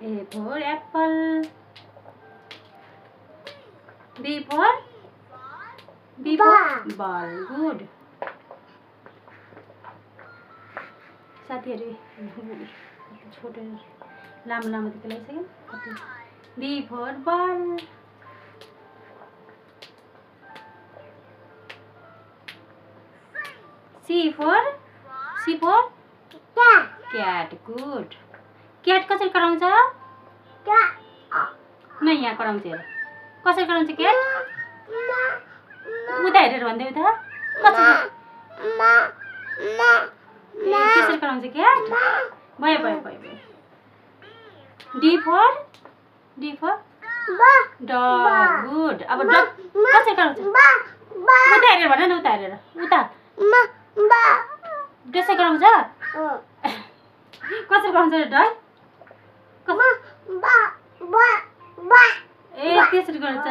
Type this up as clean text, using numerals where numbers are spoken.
A for apple. B for ball. Good. साथीहरु छोटो लामो लामो त लगाइसक्यो B for ball. C for cat. Good. Cat कसरी कराउँछ? नै यहाँ कराउँछ हेर. कसरी कराउँछ cat? उता हेरेर भन्दै उता. कसरी? कसरी कराउँछ cat? भयो. D for dog. Good. अब dog कसरी कराउँछ? उता हेरेर भन न उता हेरेर. उता. त्यसै कराउँछ? कसरी कराउँछ dog? ए त्यसरी गर्छ.